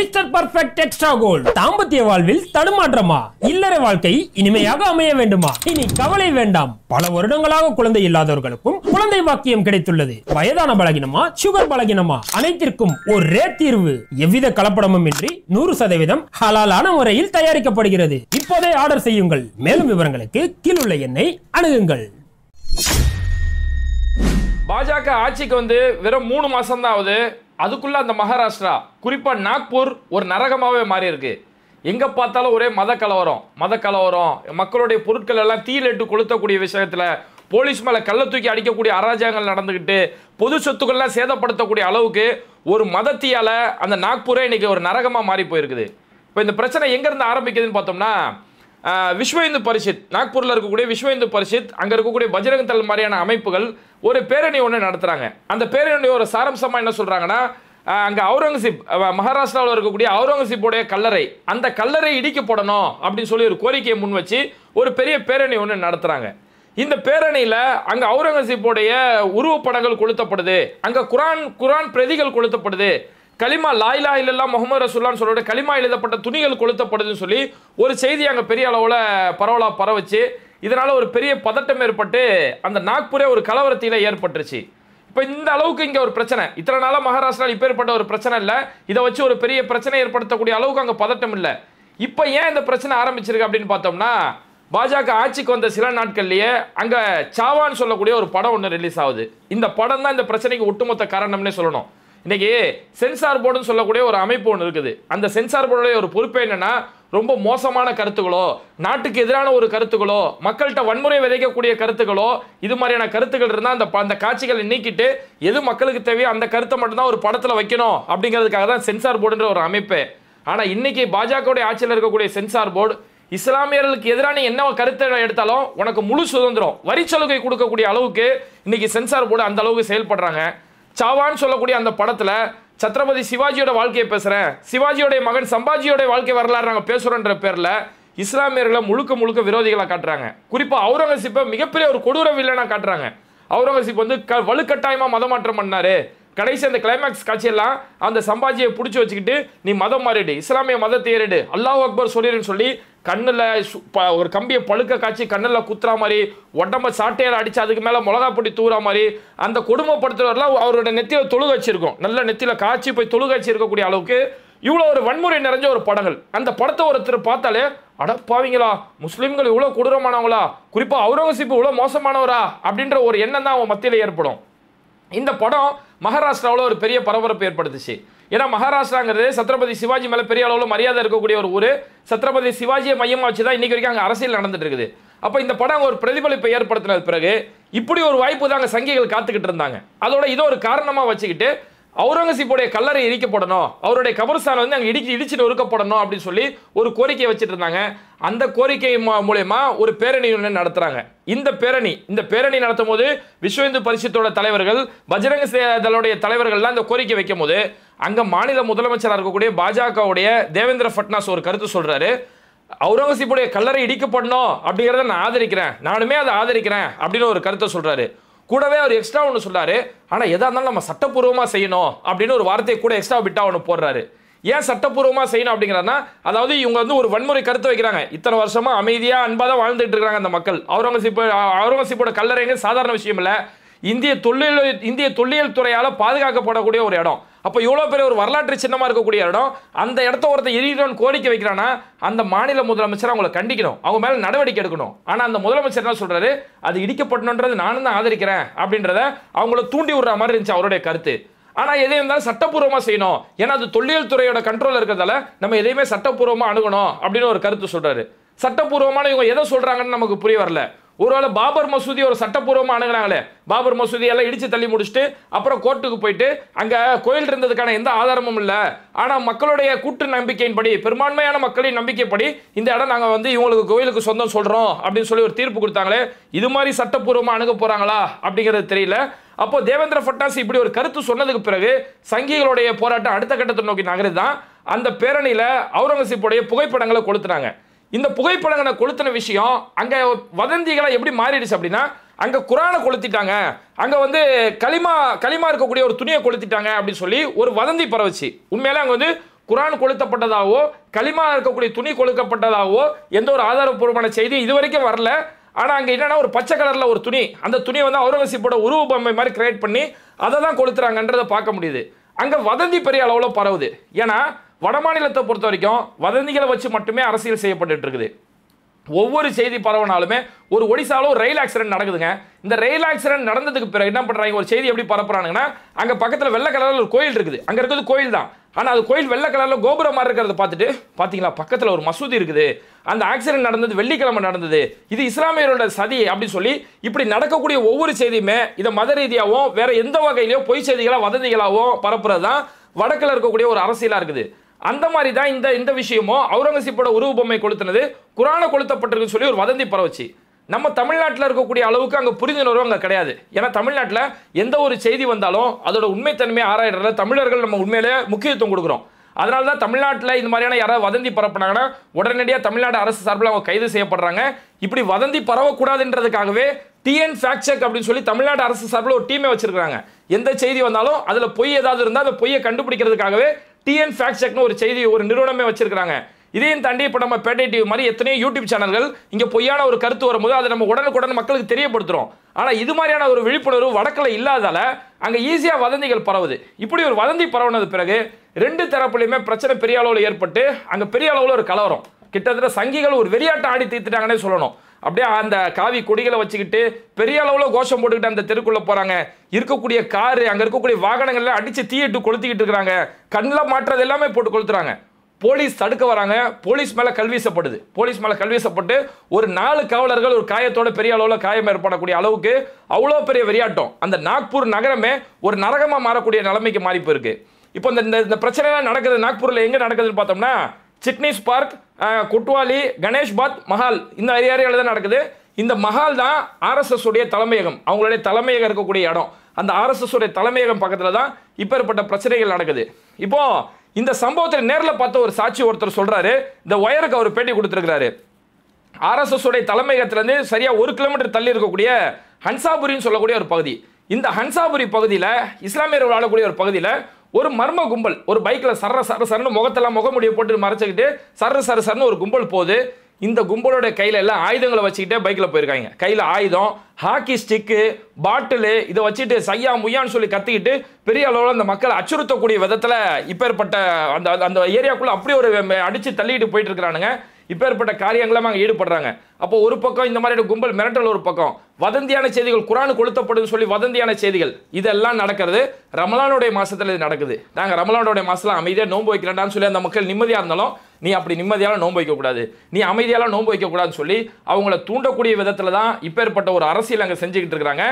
Mister perfect extra gold. தாம்பத்திய வாழ்வில் தடுமாற்றமா? இல்லற வாழ்க்கை இனிமையாக அமைய வேண்டுமா? இனி கவலை வேண்டாம். பல வருடங்களாக குழந்தை இல்லாதவர்களுக்கும் குழந்தை பாக்கியம் கிடைத்துள்ளது. வயதான பலகினமா, சுகர் பலகினமா, அனைத்திற்கும் ஒரே தீர்வு. எவ்வித கலப்படமும் இன்றி 100% ஹலாலான முறையில் தயாரிக்கப்படுகிறது. இப்போதே ஆர்டர் செய்யுங்கள். மேலும் விவரங்களுக்கு கீழுள்ள எண்ணை அணுகுங்கள். பாஜக ஆட்சிக்கு வந்து வெறும் 3 மாசம் தான் ஆகுது. அதுக்குள்ள அந்த மகாராஷ்டிரா, குறிப்பா நாக்பூர் ஒரு நரகமாவே மாறி இருக்கு. எங்க பார்த்தாலும் ஒரே மத கலவரம், மக்களுடைய பொருட்கள் எல்லாம் தீயிலிட்டு கொளுத்தக்கூடிய விஷயத்துல போலீஸ் மேல கள்ள தூக்கி அடிக்கக்கூடிய அராஜகங்கள் நடந்துகிட்டு பொது சொத்துக்கள்லாம் சேதப்படுத்தக்கூடிய அளவுக்கு ஒரு மதத்தியால அந்த நாக்பூரே இன்னைக்கு ஒரு நரகமா மாறி போயிருக்குது. இப்போ இந்த பிரச்சனை எங்க இருந்து ஆரம்பிக்குதுன்னு பார்த்தோம்னா, விஸ்வ இந்து பரிஷத், நாக்பூரில் இருக்கக்கூடிய விஸ்வ இந்து பரிஷத், அங்கே இருக்கக்கூடிய பஜ்ரங் தள் மாதிரியான அமைப்புகள் ஒரு பேரணி ஒன்று நடத்துகிறாங்க. அந்த பேரணியோட சாரம்சமாக என்ன சொல்கிறாங்கன்னா, அங்கே அவுரங்கசீப், மகாராஷ்டிராவில் இருக்கக்கூடிய அவுரங்கசீப்போடைய கல்லறை, அந்த கல்லறை இடிக்கப்படணும் அப்படின்னு சொல்லி ஒரு கோரிக்கையை முன் வச்சு ஒரு பெரிய பேரணி ஒன்று நடத்துகிறாங்க. இந்த பேரணியில் அங்கே அவுரங்கசீப்போடைய உருவப்படங்கள் கொளுத்தப்படுது, அங்கே குரான் பிரதிகள் கொளுத்தப்படுது, கலிமா லாயிலா இல்லல்லா முஹம்மது ரசூலுல்லாஹ்னு சொல்லிட்டு கலிமா எழுதப்பட்ட துணிகள் கொளுத்தப்படுதுன்னு சொல்லி ஒரு செய்தி அங்கே பெரிய அளவில் பரவலாக பரவச்சு, இதனால் ஒரு பெரிய பதட்டம் ஏற்பட்டு அந்த நாக்பூரே ஒரு கலவரத்தில ஏற்பட்டுருச்சு. இப்போ இந்த அளவுக்கு இங்கே ஒரு பிரச்சனை, இத்தனை நாளாக மகாராஷ்டிராவில் இப்போ ஏற்பட்ட ஒரு பிரச்சனை இல்லை, இதை வச்சு ஒரு பெரிய பிரச்சனை ஏற்படுத்தக்கூடிய அளவுக்கு அங்கே பதட்டம் இல்லை. இப்போ ஏன் இந்த பிரச்சனை ஆரம்பிச்சிருக்கு அப்படின்னு பார்த்தோம்னா, பாஜக ஆட்சிக்கு வந்த சில நாட்கள்லேயே அங்கே சாவான்னு சொல்லக்கூடிய ஒரு படம் ஒன்று ரிலீஸ் ஆகுது. இந்த படம் தான் இந்த பிரச்சனைக்கு ஒட்டுமொத்த காரணம்னே சொல்லணும். இன்னைக்கு சென்சார் போர்டுன்னு சொல்லக்கூடிய ஒரு அமைப்பு ஒன்று இருக்குது. அந்த சென்சார் போர்டுடைய ஒரு பொறுப்பு என்னன்னா, ரொம்ப மோசமான கருத்துக்களோ, நாட்டுக்கு எதிரான ஒரு கருத்துக்களோ, மக்கள்கிட்ட வன்முறை விதைக்கக்கூடிய கருத்துக்களோ, இது மாதிரியான கருத்துக்கள் இருந்தால் அந்த காட்சிகளை நீக்கிட்டு எது மக்களுக்கு தேவையோ அந்த கருத்தை மட்டும்தான் ஒரு படத்தில் வைக்கணும் அப்படிங்கிறதுக்காக தான் சென்சார் போர்டுன்ற ஒரு அமைப்பு. ஆனால் இன்னைக்கு பாஜகவுடைய ஆட்சியில் இருக்கக்கூடிய சென்சார் போர்டு இஸ்லாமியர்களுக்கு எதிரான என்ன கருத்தை எடுத்தாலும் உனக்கு முழு சுதந்திரம், வரி சலுகை கொடுக்கக்கூடிய அளவுக்கு இன்னைக்கு சென்சார் போர்டு அந்த அளவுக்கு செயல்படுறாங்க. சாவான்னு சொல்லக்கூடிய அந்த படத்துல சத்ரபதி சிவாஜியோட வாழ்க்கையை பேசுறேன், சிவாஜியோட மகன் சம்பாஜியோட வாழ்க்கை வரலாறு நாங்கள் பேசுறோன்ற பேர்ல இஸ்லாமியர்களை முழுக்க விரோதிகளை காட்டுறாங்க. குறிப்பா அவுரங்கசீப்பை மிகப்பெரிய ஒரு கொடூர வில்லனா காட்டுறாங்க. அவுரங்கசீப் வந்து வலுக்கட்டாயமா மதமாற்றம் பண்ணாரு. கடைசி அந்த கிளைமேக்ஸ் காட்சியெல்லாம் அந்த சம்பாஜியை பிடிச்சி வச்சுக்கிட்டு நீ மதம் மாறிடு, இஸ்லாமிய மதத்தை ஏறிடு, அல்லாஹ் அக்பர் சொல்லிடுன்னு சொல்லி கண்ணில் ஒரு கம்பியை பழுக்க காய்ச்சி கண்ணில் குத்துறா மாதிரி, உடம்ப சாட்டையால் அடித்து அதுக்கு மேலே மிளகா பொடி தூரா மாதிரி அந்த கொடுமைப்படுத்துறவரெல்லாம் அவரோட நெத்தியில் தொழுக வச்சிருக்கும், நல்ல நெத்தியில் காய்ச்சி போய் தொழுக வச்சு இருக்கக்கூடிய அளவுக்கு இவ்வளோ ஒரு வன்முறை நிறைஞ்ச ஒரு படங்கள். அந்த படத்தை ஒருத்தர் பார்த்தாலே அடப்பாவீங்களா, முஸ்லீம்கள் இவ்வளோ கொடூரமானவங்களா, குறிப்பாக அவுரங்கசீப் இவ்வளோ மோசமானவரா அப்படின்ற ஒரு எண்ணம் தான் அவன் மத்தியில் ஏற்படும். இந்த படம் மகாராஷ்டிராவில் ஒரு பெரிய பரபரப்பு ஏற்படுத்துச்சு. ஏன்னா மகாராஷ்டிராங்கிறது சத்ரபதி சிவாஜி மேலே பெரிய அளவில் மரியாதை இருக்கக்கூடிய ஒரு ஊர். சத்ரபதி சிவாஜியை மையமாக வச்சு தான் இன்னைக்கு வரைக்கும் அங்கே அரசியல் நடந்துட்டு இருக்குது. அப்போ இந்த படம் ஒரு பிரதிபலிப்பை ஏற்படுத்தினது பிறகு இப்படி ஒரு வாய்ப்பு தான் அங்கே சங்கிகள் காத்துக்கிட்டு இருந்தாங்க. அதோட இதை ஒரு காரணமாக வச்சுக்கிட்டு அவுரங்கசீப்போடைய கல்லறை இடிக்கப்படணும், அவருடைய கபர்ஸ்தான் வந்து அங்கே இடிச்சுட்டு ஒதுக்கப்படணும் அப்படின்னு சொல்லி ஒரு கோரிக்கையை வச்சுட்டு இருந்தாங்க. அந்த கோரிக்கை மூலமா ஒரு பேரணி நடத்துறாங்க. இந்த பேரணி நடத்தும் போது விஸ்வ இந்து பரிஷத்தோட தலைவர்கள், பஜ்ரங் தளுடைய தலைவர்கள்லாம் இந்த கோரிக்கை வைக்கும் போது அங்க மாநில முதலமைச்சராக இருக்கக்கூடிய பாஜகவுடைய தேவேந்திர ஃபட்னாஸ் ஒரு கருத்து சொல்றாரு, அவுரங்கசீப்புடைய கல்லறை இடிக்கப்படணும் அப்படிங்கிறத நான் ஆதரிக்கிறேன், நானுமே அதை ஆதரிக்கிறேன் அப்படின்னு ஒரு கருத்தை சொல்றாரு. கூடவே அவர் எக்ஸ்ட்ரா ஒன்று சொல்றாரு, ஆனால் எதா இருந்தாலும் நம்ம சட்டப்பூர்வமாக செய்யணும் அப்படின்னு ஒரு வார்த்தையை கூட எக்ஸ்ட்ரா விட்டா ஒன்று போடுறாரு. ஏன் சட்டப்பூர்வமாக செய்யணும் அப்படிங்கிறதுனா, அதாவது இவங்க வந்து ஒரு வன்முறை கருத்து வைக்கிறாங்க. இத்தனை வருஷமா அமைதியாக அன்பாக தான் வாழ்ந்துட்டு இருக்காங்க அந்த மக்கள். அவுரங்கசீப்போட கல்லறைங்க சாதாரண விஷயம் இல்லை, இந்திய தொல்லியல் துறையால் பாதுகாக்கப்படக்கூடிய ஒரு இடம். அப்போ இவ்வளோ பெரிய ஒரு வரலாற்று சின்னமாக இருக்கக்கூடிய இடம், அந்த இடத்த ஒருத்தர் இடிக்கணும்னு கோரிக்கை வைக்கிறான்னா அந்த மாநில முதலமைச்சர் அவங்களை கண்டிக்கணும், அவங்க மேலே நடவடிக்கை எடுக்கணும். ஆனால் அந்த முதலமைச்சர் என்ன சொல்றாரு, அது இடிக்கப்படணுன்றது நானும் தான் ஆதரிக்கிறேன் அப்படின்றத அவங்கள தூண்டி விடுற மாதிரி இருந்துச்சு அவருடைய கருத்து. ஆனால் எதை இருந்தாலும் சட்டப்பூர்வமாக செய்யணும், ஏன்னா அது தொல்லியல் துறையோட கண்ட்ரோல் இருக்கிறதால நம்ம எதையுமே சட்டப்பூர்வமாக அணுகணும் அப்படின்னு ஒரு கருத்து சொல்றாரு. சட்டப்பூர்வமான இவங்க எதை சொல்றாங்கன்னு நமக்கு புரிய வரல. ஒருவேளை பாபர் மசூதி ஒரு சட்டப்பூர்வமாக அணுகுனாங்களே, பாபர் மசூதி எல்லாம் இடிச்சு தள்ளி முடிச்சுட்டு அப்புறம் கோர்ட்டுக்கு போயிட்டு அங்கே கோயில் இருந்ததுக்கான எந்த ஆதாரமும் இல்லை, ஆனால் மக்களுடைய கூட்டு நம்பிக்கையின்படி, பெரும்பான்மையான மக்களின் நம்பிக்கைப்படி இந்த இடம் நாங்கள் வந்து இவங்களுக்கு கோயிலுக்கு சொந்தம் சொல்கிறோம் அப்படின்னு சொல்லி ஒரு தீர்ப்பு கொடுத்தாங்களே, இது மாதிரி சட்டப்பூர்வமாக அணுக போகிறாங்களா அப்படிங்கிறது தெரியல. அப்போ தேவேந்திர ஃபட்னாஸ் இப்படி ஒரு கருத்து சொன்னதுக்கு பிறகு சங்கிகளுடைய போராட்டம் அடுத்த கட்டத்தை நோக்கி நகருது தான். அந்த பேரணியில் அவுரங்கசீப்புடைய புகைப்படங்களை கொளுத்துனாங்க. இந்த புகைப்படங்களை கொளுத்தின விஷயம் அங்கே வதந்திகளை எப்படி மாறிடுச்சு அப்படின்னா, அங்கே குரானை கொளுத்திட்டாங்க, அங்கே வந்து களிமா இருக்கக்கூடிய ஒரு துணியை கொளுத்திட்டாங்க அப்படின்னு சொல்லி ஒரு வதந்தி பரவச்சு. உண்மையிலே அங்கே வந்து குரான் கொளுத்தப்பட்டதாகவோ களிமா இருக்கக்கூடிய துணி கொளுக்கப்பட்டதாகவோ எந்த ஒரு ஆதாரப்பூர்வமான செய்தி இதுவரைக்கும் வரல. ஆனா அங்க என்னன்னா ஒரு பச்சை கலர்ல ஒரு துணி, அந்த துணியை வந்து அவுரங்கசீப்போட உருவ பொம்மை மாதிரி கிரியேட் பண்ணி அதை தான் கொளுத்துறாங்கன்றதை பார்க்க முடியுது. அங்க வதந்தி பெரிய அளவுல பரவுது. ஏன்னா வட மாநிலத்தை பொறுத்த வரைக்கும் வதந்திகளை வச்சு மட்டுமே அரசியல் செய்யப்பட்டு இருக்குது. ஒவ்வொரு செய்தி பரவனாலுமே ஒரு ஒடிசாவில் ஒரு ரயில் ஆக்சிடென்ட் நடக்குதுங்க. இந்த ரயில் ஆக்சிடென்ட் நடந்ததுக்கு பிறகு என்ன பண்றாங்க, ஒரு செய்தி எப்படி பரப்புறாங்கன்னா, அங்க பக்கத்துல வெள்ளை கலர்ல ஒரு கோயில் இருக்குது, அங்க இருக்கிறது கோயில் தான், ஆனா அது கோயில் வெள்ளை கலர்ல கோபுரம் மாதிரி இருக்கிறத பார்த்துட்டு பாத்தீங்களா பக்கத்துல ஒரு மசூதி இருக்குது, அந்த ஆக்சிடென்ட் நடந்தது வெள்ளிக்கிழமை நடந்தது, இது இஸ்லாமியரோட சதி அப்படின்னு சொல்லி இப்படி நடக்கக்கூடிய ஒவ்வொரு செய்தியுமே இதை மத ரீதியாகவும் வேற எந்த வகையிலயோ பொய் செய்திகளா வதந்திகளாகவும் பரப்புறது தான் வடக்கில் இருக்கக்கூடிய ஒரு அரசியலா இருக்குது. அந்த மாதிரி தான் இந்த விஷயமும் அவுரங்கசீப்போட உருவ பொம்மை கொளுத்துனது குரானை கொளுத்தப்பட்டிருக்குன்னு சொல்லி ஒரு வதந்தி பரவச்சு. நம்ம தமிழ்நாட்டில் இருக்கக்கூடிய அளவுக்கு அங்கே புரிந்துணர்வு அங்கே கிடையாது. ஏன்னா தமிழ்நாட்டில் எந்த ஒரு செய்தி வந்தாலும் அதோட உண்மைத்தன்மையை ஆராயிறதுல தமிழர்கள் நம்ம உண்மையிலே முக்கியத்துவம் கொடுக்குறோம். அதனால தான் தமிழ்நாட்டில் இந்த மாதிரியான யாராவது வதந்தி பரப்புனாங்கன்னா உடனடியாக தமிழ்நாடு அரசு சார்பில் அவங்க கைது செய்யப்படுறாங்க. இப்படி வதந்தி பரவக்கூடாதுன்றதுக்காகவே டிஎன் ஃபேக்ட் செக் அப்படின்னு சொல்லி தமிழ்நாடு அரசு சார்பில் ஒரு டீமே வச்சிருக்காங்க. எந்த செய்தி வந்தாலும் அதில் பொய் ஏதாவது இருந்தால் அந்த பொய்யை கண்டுபிடிக்கிறதுக்காகவே டிஎன் ஃபேக்ட் செக்னு ஒரு செய்தி ஒரு நிறுவனமே வச்சிருக்காங்க. இதையும் தாண்டி இப்போ நம்ம பேட்டை டிவி மாதிரி எத்தனையோ யூடியூப் சேனல்கள் இங்கே பொய்யான ஒரு கருத்து வரும்போது அதை நம்ம உடனுக்குடன் மக்களுக்கு தெரியப்படுத்துறோம். ஆனால் இது மாதிரியான ஒரு விழிப்புணர்வு வடக்கில் இல்லாதால அங்கே ஈஸியாக வதந்திகள் பரவுது. இப்படி ஒரு வதந்தி பரவுனது பிறகு ரெண்டு தரப்புலையுமே பிரச்சனை பெரிய அளவில் ஏற்பட்டு அங்கே பெரிய அளவில் ஒரு கலவரம், கிட்டத்தட்ட சங்கிகள் ஒரு வெறியாட்டம் ஆடி தீர்த்துட்டாங்கன்னே சொல்லணும். அப்படியே அந்த காவி கொடிகளை வச்சுக்கிட்டு பெரிய அளவில் கோஷம் போட்டுக்கிட்டு அந்த தெருக்குள்ள போறாங்க. இருக்கக்கூடிய காரு அங்கே இருக்கக்கூடிய வாகனங்கள்ல அடிச்சு தீயிட்டு கொளுத்திக்கிட்டு இருக்கிறாங்க. கண்ணில் மாற்றது எல்லாமே போட்டு கொளுத்துறாங்க. போலீஸ் தடுக்க வராங்க. போலீஸ் மேல கல்வீசப்படுது. போலீஸ் மேல கல்வீசப்பட்டு ஒரு 4 காவலர்கள் ஒரு காயத்தோட பெரிய அளவில் காயம் ஏற்படக்கூடிய அளவுக்கு அவ்வளோ பெரிய வெறியாட்டம். அந்த நாக்பூர் நகரமே ஒரு நரகமா மாறக்கூடிய நிலைமைக்கு மாறி போயிருக்கு. இப்போ இந்த பிரச்சனைலாம் நடக்குது நாக்பூர்ல எங்க நடக்குதுன்னு பார்த்தோம்னா சிட்னிஸ் பார்க், கொட்வாலி, கணேஷ் பாத், மஹால் இந்த ஏரியாவில் தான் நடக்குது. இந்த மஹால் தான் ஆர்எஸ்எஸ் உடைய தலைமையகம், அவங்களுடைய தலைமையகம் இருக்கக்கூடிய இடம். அந்த ஆர்எஸ்எஸ் உடைய தலைமையகம் பக்கத்தில் தான் இப்பேற்பட்ட பிரச்சனைகள் நடக்குது. இப்போ இந்த சம்பவத்தில் நேரில் பார்த்த ஒரு சாட்சி ஒருத்தர் சொல்றாரு, இந்த ஒயருக்கு அவர் பேட்டி கொடுத்துருக்கிறாரு. ஆர்எஸ்எஸ் உடைய தலைமையகத்திலிருந்து சரியா 1 கிலோமீட்டர் தள்ளி இருக்கக்கூடிய ஹன்சாபுரின்னு சொல்லக்கூடிய ஒரு பகுதி. இந்த ஹன்சாபுரி பகுதியில் இஸ்லாமியர்கள் வாழக்கூடிய ஒரு பகுதியில் ஒரு மர்ம கும்பல் ஒரு பைக்கில் சர்ன்னு முகத்தெல்லாம் முகமுடிய போட்டு மறைச்சிக்கிட்டு சர்ன்னு ஒரு கும்பல் போகுது. இந்த கும்பலோட கையில் எல்லாம் ஆயுதங்களை வச்சுக்கிட்டே பைக்கில் போயிருக்காங்க. கையில் ஆயுதம், ஹாக்கி ஸ்டிக்கு, பாட்டிலு இதை வச்சுட்டு சையா முய்யான்னு சொல்லி கத்திக்கிட்டு பெரிய அளவில் அந்த மக்களை அச்சுறுத்தக்கூடிய விதத்தில் இப்பேற்பட்ட அந்த ஏரியாக்குள்ளே அப்படியே ஒரு அடித்து தள்ளிட்டு போயிட்டு இருக்கிறானுங்க. இப்பேற்பட்ட காரியங்களும் அங்கே ஈடுபடுறாங்க. அப்போ ஒரு பக்கம் இந்த மாதிரி கும்பல் மிரட்டல், ஒரு பக்கம் வதந்தியான செய்திகள், குரான் கொளுத்தப்படும் சொல்லி வதந்தியான செய்திகள், இதெல்லாம் நடக்கிறது ரமலானுடைய மாசத்துல இது நடக்குது. நாங்கள் ரமலானுடைய மாசத்துல அமைதியாக நோன்பு வைக்கிறேன்டான்னு சொல்லி அந்த மக்கள் நிம்மதியாக இருந்தாலும் நீ அப்படி நிம்மதியால நோன்பு வைக்கக்கூடாது, நீ அமைதியால நோன்பு வைக்கக்கூடாதுன்னு சொல்லி அவங்கள தூண்டக்கூடிய விதத்தில் தான் இப்பேற்பட்ட ஒரு அரசியல் அங்கே செஞ்சுக்கிட்டு இருக்கிறாங்க.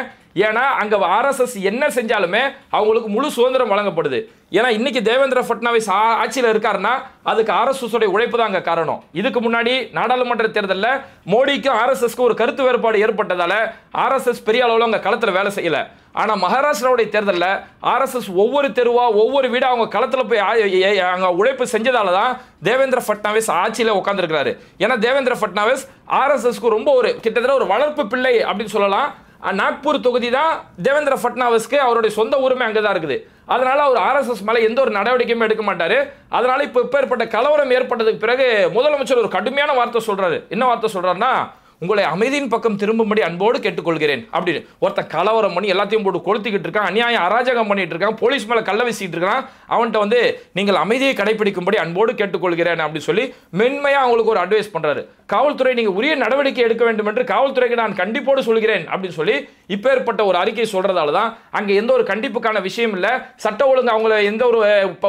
ஏன்னா அங்கே ஆர்எஸ்எஸ் என்ன செஞ்சாலுமே அவங்களுக்கு முழு சுதந்திரம் வழங்கப்படுது. ஏன்னா இன்னைக்கு தேவேந்திர ஃபட்னாவிஸ் ஆட்சியில் இருக்காருன்னா அதுக்கு ஆர்எஸ்எஸ் உடைய உழைப்பு தான் அங்கே காரணம். இதுக்கு முன்னாடி நாடாளுமன்ற தேர்தலில் மோடிக்கும் ஆர்எஸ்எஸ்க்கு ஒரு கருத்து வேறுபாடு ஏற்பட்டதால ஆர்எஸ்எஸ் பெரிய அளவில் அங்கே களத்தில் வேலை செய்யல. ஆனால் மகாராஷ்டிராவுடைய தேர்தலில் ஆர்எஸ்எஸ் ஒவ்வொரு தெருவா ஒவ்வொரு வீடா அவங்க களத்தில் போய் அங்கே உழைப்பு செஞ்சதால தான் தேவேந்திர ஃபட்னாவிஸ் ஆட்சியில் உட்காந்துருக்கிறாரு. ஏன்னா தேவேந்திர ஃபட்னாவிஸ் ஆர்எஸ்எஸ்க்கு ரொம்ப ஒரு கிட்டத்தட்ட ஒரு வளர்ப்பு பிள்ளை அப்படின்னு சொல்லலாம். நாக்பூர் தொகுதி தான் தேவேந்திர ஃபட்னாவிஸ்க்கு அவருடைய சொந்த ஊருமே அங்கே தான் இருக்குது. அதனால அவர் ஆர்எஸ்எஸ் மேலே எந்த ஒரு நடவடிக்கையுமே எடுக்க மாட்டாரு. அதனால இப்போ ஏற்பட்ட கலவரம் ஏற்பட்டதுக்கு பிறகு முதலமைச்சர் ஒரு கடுமையான வார்த்தை சொல்றாரு. என்ன வார்த்தை சொல்றாருன்னா, உங்களை அமைதியின் பக்கம் திரும்பும்படி அன்போடு கேட்டுக்கொள்கிறேன் அப்படின்னு. ஒருத்தன் கலவரம் பண்ணி எல்லாத்தையும் போட்டு கொளுத்திக்கிட்டு இருக்கான், அநியாயம் அராஜகம் பண்ணிட்டு இருக்கான், போலீஸ் மேல கள்ள வீசிட்டு இருக்கான். அவன்கிட்ட வந்து நீங்கள் அமைதியை கடைபிடிக்கும்படி அன்போடு கேட்டுக்கொள்கிறேன் அப்படின்னு சொல்லி மென்மையா அவங்களுக்கு ஒரு அட்வைஸ் பண்றாரு. காவல்துறை நீங்க உரிய நடவடிக்கை எடுக்க வேண்டும் என்று காவல்துறைக்கு நான் கண்டிப்போடு சொல்கிறேன் அப்படின்னு சொல்லி இப்பேற்பட்ட ஒரு அறிக்கை சொல்றதால தான் அங்க எந்த ஒரு கண்டிப்புக்கான விஷயம் இல்லை. சட்ட ஒழுங்கு அவங்கள எந்த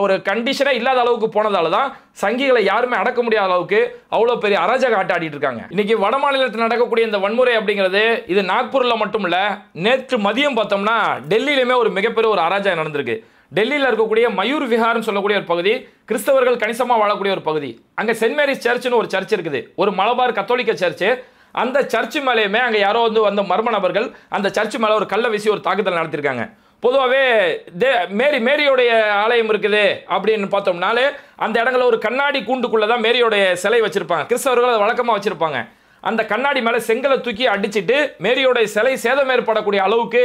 ஒரு கண்டிஷனே இல்லாத அளவுக்கு போனதால தான் சங்கிகளை யாருமே அடக்க முடியாத அளவுக்கு அவ்வளவு பெரிய அராஜக ஆட்டாடிட்டு இருக்காங்க. இன்னைக்கு வட மாநிலத்தில் நடக்கக்கூடிய இந்த வன்முறை அப்படிங்கிறது இது நாக்பூர்ல மட்டும் இல்ல, நேற்று மதியம் பார்த்தோம்னா டெல்லியிலுமே ஒரு மிகப்பெரிய ஒரு அராஜகம் நடந்திருக்கு. டெல்லியில் இருக்கக்கூடிய மயூர் விஹார்னு சொல்லக்கூடிய ஒரு பகுதி, கிறிஸ்தவர்கள் கணிசமாக வாழக்கூடிய ஒரு பகுதி. அங்கே சென்ட் மேரிஸ் சர்ச்னு ஒரு சர்ச் இருக்குது, ஒரு மலபார் கத்தோலிக்க சர்ச்சு. அந்த சர்ச்சு மேலேயுமே அங்கே யாரோ வந்த மர்ம நபர்கள் அந்த சர்ச்சு மேலே ஒரு கல்லை வீசி ஒரு தாக்குதல் நடத்திருக்காங்க. பொதுவாகவே மேரியோடைய ஆலயம் இருக்குது அப்படின்னு பார்த்தோம்னாலே அந்த இடங்களில் ஒரு கண்ணாடி கூண்டுக்குள்ளே தான் மேரியோடைய சிலை வச்சிருப்பாங்க. கிறிஸ்தவர்கள் அதை வழக்கமாக வச்சிருப்பாங்க. அந்த கண்ணாடி மேல செங்கலை தூக்கி அடிச்சிட்டு மேரியோட சிலை சேதம் ஏற்படக்கூடிய அளவுக்கு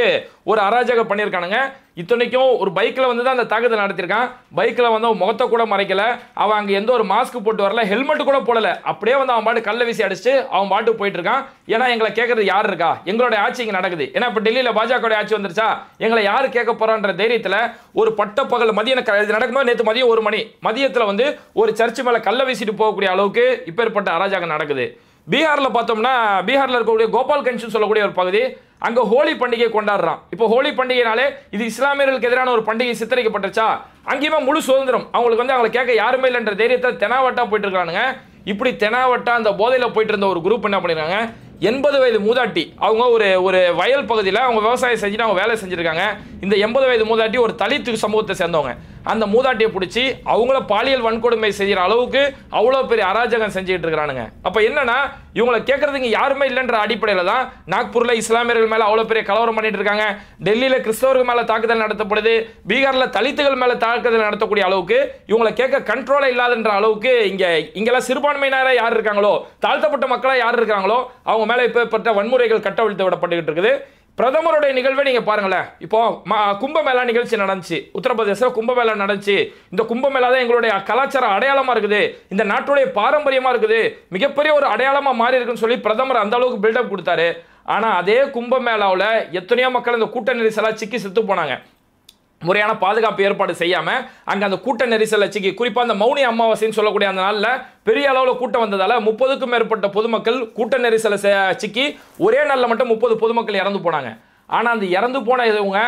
ஒரு அராஜகம் பண்ணியிருக்கானுங்க. இத்தனைக்கும் ஒரு பைக்ல வந்து தான் அந்த தாக்குதல் நடத்திருக்கான். பைக்ல வந்து முகத்தை கூட மறைக்கல, அவன் அங்க எந்த ஒரு மாஸ்க் போட்டு வரல, ஹெல்மெட் கூட போடல, அப்படியே வந்து அவன் பாட்டு கல்ல வீசி அடிச்சு அவன் பாட்டு போயிட்டு இருக்கான். ஏன்னா எங்களை கேட்கறது யார் இருக்கா, எங்களுடைய ஆட்சி இங்க நடக்குது. ஏன்னா இப்ப டெல்லியில பாஜக ஆட்சி வந்துருச்சா, எங்களை யாரு கேட்க போறான்ற தைரியத்துல ஒரு பட்ட பகல் மதியம் நடக்கும்போது நேற்று மதியம் 1 மணி மதியத்துல வந்து ஒரு சர்ச்சு மேல கல்ல வீசிட்டு போகக்கூடிய அளவுக்கு இப்பேற்பட்ட அராஜகம் நடக்குது. பீகார்ல பார்த்தோம்னா, பீகார்ல இருக்கக்கூடிய கோபால்கஞ்ச் சொல்லக்கூடிய ஒரு பகுதி, அங்க ஹோலி பண்டிகை கொண்டாடுறான். இப்போ ஹோலி பண்டிகைனாலே இது இஸ்லாமியர்களுக்கு எதிரான ஒரு பண்டிகை சித்தரிக்கப்பட்டுச்சா, அங்கேயுமே முழு சுதந்திரம் அவங்களுக்கு வந்து அவங்களை கேட்க யாருமே இல்லைன்ற தைரியத்தை தெனாவட்டா போயிட்டு இருக்கானுங்க. இப்படி தெனாவட்டா அந்த போதையில போயிட்டு இருந்த ஒரு குரூப் என்ன பண்ணிருக்காங்க, 80 வயது மூதாட்டி, அவங்க ஒரு வயல் பகுதியில் அவங்க விவசாயம் செஞ்சுட்டு அவங்க வேலை செஞ்சிருக்காங்க. இந்த 80 வயது மூதாட்டி ஒரு தலித் சமூகத்தை சேர்ந்தவங்க. அந்த மூதாட்டியை பிடிச்சி அவங்கள பாலியல் வன்கொடுமை செய்கிற அளவுக்கு அவ்வளோ பெரிய அராஜகம் செஞ்சுட்டு இருக்கிறானுங்க. அப்போ என்னன்னா, இவங்களை கேட்கறதுக்கு யாருமே இல்லைன்ற அடிப்படையில் தான் நாக்பூர்ல இஸ்லாமியர்கள் மேலே அவ்வளோ பெரிய கலவரம் பண்ணிட்டு இருக்காங்க. டெல்லியில் கிறிஸ்தவர்கள் மேலே தாக்குதல் நடத்தப்படுது. பீகாரில் தலித்துகள் மேலே தாக்குதல் நடத்தக்கூடிய அளவுக்கு இவங்களை கேட்க கண்ட்ரோலே இல்லாதன்ற அளவுக்கு இங்கெல்லாம் சிறுபான்மையினராக யார் இருக்காங்களோ, தாழ்த்தப்பட்ட மக்களாக யார் இருக்காங்களோ அவங்க மேலே இப்பேற்பட்ட வன்முறைகள் கட்டவிழ்த்து விடப்பட்டுக்கிட்டு இருக்குது. பிரதமருடைய நிகழ்வை நீங்க பாருங்களேன். இப்போ கும்பமேளா நிகழ்ச்சி நடந்துச்சு, உத்தரப்பிரதேச கும்பமேளா நடந்துச்சு. இந்த கும்பமேளா தான் எங்களுடைய கலாச்சார அடையாளமா இருக்குது, இந்த நாட்டுடைய பாரம்பரியமா இருக்குது, மிகப்பெரிய ஒரு அடையாளமா மாறி இருக்குன்னு சொல்லி பிரதமர் அந்த அளவுக்கு பில்டப் கொடுத்தாரு. ஆனா அதே கும்பமேளாவில் எத்தனையோ மக்கள் இந்த கூட்ட நெரிசலா சிக்கி செத்து போனாங்க. முறையான பாதுகாப்பு ஏற்பாடு செய்யாம அங்க அந்த கூட்ட நெரிசல் சிக்கி, குறிப்பா அந்த மௌனி அமாவாசைன்னு சொல்லக்கூடிய அந்த நாள்ல பெரிய அளவில் கூட்டம் வந்ததால 30க்கும் மேற்பட்ட பொதுமக்கள் கூட்ட நெரிசலை சிக்கி ஒரே நாள்ல மட்டும் 30 பொதுமக்கள் இறந்து போனாங்க. ஆனா அந்த இறந்து போன இவங்க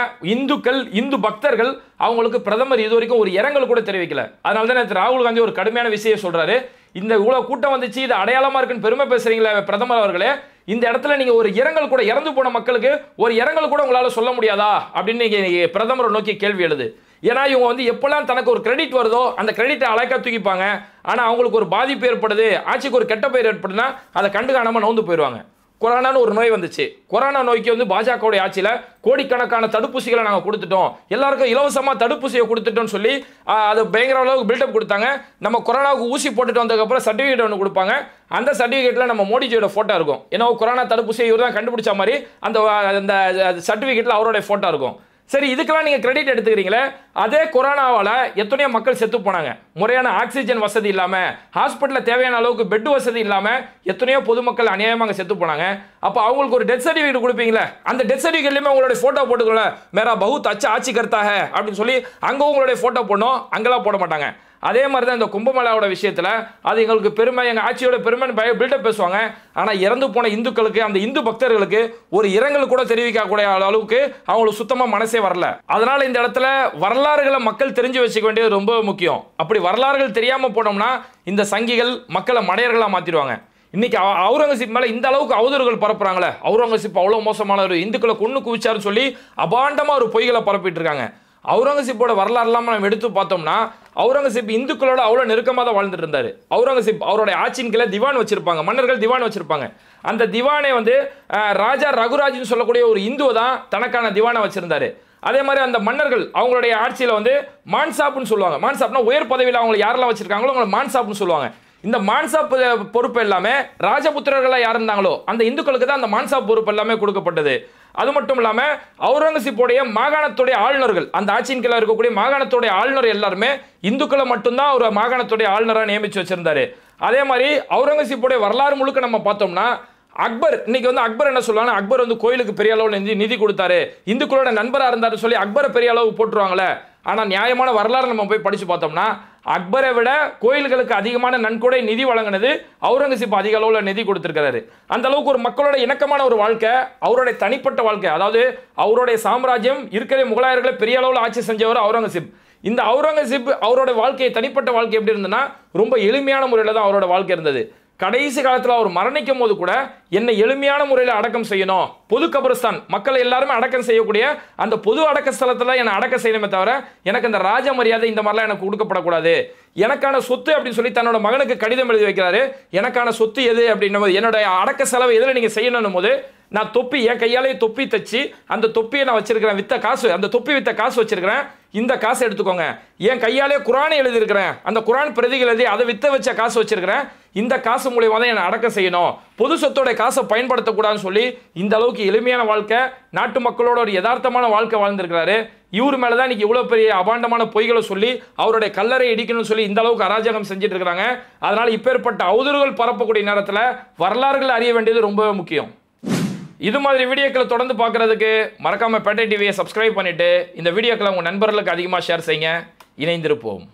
இந்து பக்தர்கள், அவங்களுக்கு பிரதமர் இது வரைக்கும் ஒரு இரங்கல் கூட தெரிவிக்கல. அதனால தான் ராகுல் காந்தி ஒரு கடுமையான விஷயம் சொல்றாரு, இந்த இவ்வளவு கூட்டம் வந்துச்சு, இது அடையாளமா இருக்குன்னு பெருமை பேசுறீங்களே பிரதமர் அவர்களே, இந்த இடத்துல நீங்க ஒரு இரங்கல் கூட, இறந்து போன மக்களுக்கு ஒரு இரங்கல் கூட உங்களால சொல்ல முடியாதா அப்படின்னு பிரதமரை நோக்கி கேள்வி எழுது. ஏன்னா இவங்க வந்து எப்பெல்லாம் தனக்கு ஒரு கிரெடிட் வருதோ அந்த கிரெடிட்டை அழைக்க தூக்கிப்பாங்க. ஆனா அவங்களுக்கு ஒரு பாதிப்பு ஏற்படுது, ஆட்சிக்கு ஒரு கெட்ட பெயர் ஏற்படுதுன்னா அதை கண்டு காணாம நவுந்து போயிடுவாங்க. கொரோனான்னு ஒரு நோய் வந்துச்சு. கொரோனா நோய்க்கு வந்து பாஜகவுடைய ஆட்சியில் கோடிக்கணக்கான தடுப்பூசிகளை நாங்கள் கொடுத்துட்டோம், எல்லாருக்கும் இலவசமாக தடுப்பூசியை கொடுத்துட்டோம்னு சொல்லி அது பயங்கர அளவுக்கு பில்டப் கொடுத்தாங்க. நம்ம கொரோனாவுக்கு ஊசி போட்டுட்டு வந்ததுக்கப்புறம் சர்டிஃபிகேட் ஒன்று கொடுப்பாங்க. அந்த சர்டிஃபிகேட்டில் நம்ம மோடிஜியோட ஃபோட்டோ இருக்கும். ஏன்னா கொரோனா தடுப்பூசியை இவர் தான் கண்டுபிடிச்ச மாதிரி அந்த சர்டிஃபிகேட்டில் அவருடைய ஃபோட்டோ இருக்கும். சரி, இதுக்கெல்லாம் நீங்க கிரெடிட் எடுத்துக்கிறீங்களே, அதே கொரோனாவால எத்தனையோ மக்கள் செத்து போனாங்க. முறையான ஆக்சிஜன் வசதி இல்லாம, ஹாஸ்பிட்டல்ல தேவையான அளவுக்கு பெட் வசதி இல்லாம எத்தனையோ பொதுமக்கள் அநியாயமாக செத்து போனாங்க. அப்ப அவங்களுக்கு ஒரு டெத் சர்டிஃபிகேட் கொடுப்பீங்களே, அந்த டெத் சர்டிஃபிகேட்லயுமே உங்களுடைய போட்டோ போட்டுக்கல, மேரா பகுத் அச்சா ஆட்சி கர்த்தா ஹை அப்படின்னு சொல்லி அங்க உங்களுடைய போட்டோ போடணும், அங்கெல்லாம் போட மாட்டாங்க. அதே மாதிரி தான் இந்த கும்பமேளாவோட விஷயத்தில் அது எங்களுக்கு பெருமை, எங்கள் ஆட்சியோட பெருமை பில்டப் பேசுவாங்க. ஆனால் இறந்து போன இந்துக்களுக்கு, அந்த இந்து பக்தர்களுக்கு ஒரு இரங்கல் கூட தெரிவிக்கக்கூடிய அளவுக்கு அவங்களுக்கு சுத்தமாக மனசே வரல. அதனால இந்த இடத்துல வரலாறுகளை மக்கள் தெரிஞ்சு வச்சுக்க வேண்டியது ரொம்ப முக்கியம். அப்படி வரலாறுகள் தெரியாமல் போனோம்னா இந்த சங்கிகள் மக்களை மடையர்களாக மாற்றிடுவாங்க. இன்னைக்கு அவுரங்கசீப் மேலே இந்த அளவுக்கு அவதூறுகள் பரப்புறாங்களே, அவுரங்கசீப் அவ்வளோ மோசமான ஒரு இந்துக்களை கொண்டு குவிச்சாருன்னு சொல்லி அபாண்டமாக ஒரு பொய்களை பரப்பிட்டு இருக்காங்க. அவுரங்கசீப்போட வரலாறுலாம் நம்ம எடுத்து பார்த்தோம்னா அவுரங்கசீப் இந்துக்களோட அவ்வளோ நெருக்கமாக தான் வாழ்ந்துட்டு இருந்தார். அவுரங்கசீப் அவருடைய ஆட்சியின் கீழே திவான் வச்சிருப்பாங்க, மன்னர்கள் திவான் வச்சிருப்பாங்க. அந்த திவானை வந்து ராஜா ரகுராஜ்னு சொல்லக்கூடிய ஒரு இந்துவை தான் தனக்கான திவானை வச்சிருந்தாரு. அதே மாதிரி அந்த மன்னர்கள் அவங்களுடைய ஆட்சியில் வந்து மான்சாப்னு சொல்லுவாங்க. மான்சாப்னா உயர் பதவியில் அவங்க யாரெல்லாம் வச்சிருக்காங்களோ அவங்களை மான்சாப்னு சொல்லுவாங்க. இந்த மான்சாப் பொறுப்பு எல்லாமே ராஜபுத்திரர்களாக யார் இருந்தாங்களோ அந்த இந்துக்களுக்கு தான் அந்த மான்சாப் பொறுப்பு எல்லாமே கொடுக்கப்பட்டது. அது மட்டும் இல்லாம அவுரங்கசீப்புடைய மாகாணத்துடைய ஆளுநர்கள், அந்த ஆட்சியின் கீழே இருக்கக்கூடிய மாகாணத்துடைய ஆளுநர் எல்லாருமே இந்துக்களை மட்டும்தான் ஒரு மாகாணத்துடைய ஆளுநராக நியமிச்சு வச்சிருந்தாரு. அதே மாதிரி அவுரங்கசீப்புடைய வரலாறு முழுக்க நம்ம பார்த்தோம்னா அக்பர், இன்னைக்கு வந்து அக்பர் என்ன சொல்லுவாங்க, அக்பர் வந்து கோயிலுக்கு பெரிய அளவில் நிதி கொடுத்தாரு, இந்துக்களோட நண்பராக இருந்தாரு சொல்லி அக்பரை பெரிய அளவு போட்டுருவாங்களே. ஆனால் நியாயமான வரலாறு நம்ம போய் படிச்சு பார்த்தோம்னா அக்பரை விட கோயில்களுக்கு அதிகமான நன்கொடை நிதி வழங்கினது அவுரங்கசீப் அதிக அளவில் நிதி கொடுத்திருக்கிறாரு. அந்த அளவுக்கு ஒரு மக்களோட இணக்கமான ஒரு வாழ்க்கை, அவருடைய தனிப்பட்ட வாழ்க்கை, அதாவது அவருடைய சாம்ராஜ்யம் இருக்கிற முகலாயர்களை பெரிய அளவில் ஆட்சி செஞ்சவர் அவுரங்கசீப். இந்த அவுரங்கசீப் அவரோட வாழ்க்கை, தனிப்பட்ட வாழ்க்கை எப்படி இருந்ததுன்னா ரொம்ப எளிமையான முறையில் தான் அவரோட வாழ்க்கை இருந்தது. கடைசி காலத்தில் அவர் மரணிக்கும் போது கூட என்னை எளிமையான முறையில் அடக்கம் செய்யணும், பொது கபரஸ்தான் மக்களை எல்லாருமே அடக்கம் செய்யக்கூடிய அந்த பொது அடக்க ஸ்தலத்தில் என்னை அடக்கம் செய்யணுமே தவிர எனக்கு இந்த ராஜ மரியாதை இந்த மாதிரிலாம் எனக்கு கொடுக்கப்படக்கூடாது, எனக்கான சொத்து அப்படின்னு சொல்லி தன்னோட மகனுக்கு கடிதம் எழுதி வைக்கிறாரு. எனக்கான சொத்து எது அப்படின்னும் போது, என்னுடைய அடக்க செலவு எதில் நீங்கள் செய்யணும் போது, நான் தொப்பி என் கையாலே தொப்பி தச்சு அந்த தொப்பியை நான் வச்சிருக்கிறேன், வித்த காசு, அந்த தொப்பி வித்த காசு வச்சிருக்கிறேன், இந்த காசை எடுத்துக்கோங்க. என் கையாலே குரானை எழுதியிருக்கிறேன், அந்த குரான் பிரதிகள் எழுதி அதை வித்த வச்ச காசு வச்சிருக்கிறேன், இந்த காசு மூலியமா தான் என்னை அடக்கம் செய்யணும், பொது சொத்தோட காசை பயன்படுத்தக்கூடாதுன்னு சொல்லி இந்த அளவுக்கு எளிமையான வாழ்க்கை, நாட்டு மக்களோட ஒரு யதார்த்தமான வாழ்க்கை வாழ்ந்திருக்கிறாரு. இவர் மேலதான் இன்னைக்கு இவ்வளவு பெரிய அபாண்டமான பொய்களை சொல்லி அவருடைய கல்லறை இடிக்கணும்னு சொல்லி இந்த அளவுக்கு அராஜகம் செஞ்சுட்டு இருக்காங்க. அதனால இப்பேற்பட்ட அவதூறுகள் பரப்பக்கூடிய நேரத்தில் வரலாறுகள் அறிய வேண்டியது ரொம்பவே முக்கியம். இது மாதிரி வீடியோக்களை தொடர்ந்து பார்க்கறதுக்கு மறக்காம பேட்டை டிவியை சப்ஸ்கிரைப் பண்ணிட்டு இந்த வீடியோக்களை உங்க நண்பர்களுக்கு அதிகமாக ஷேர் செய்யுங்க. இணைந்திருப்போம்.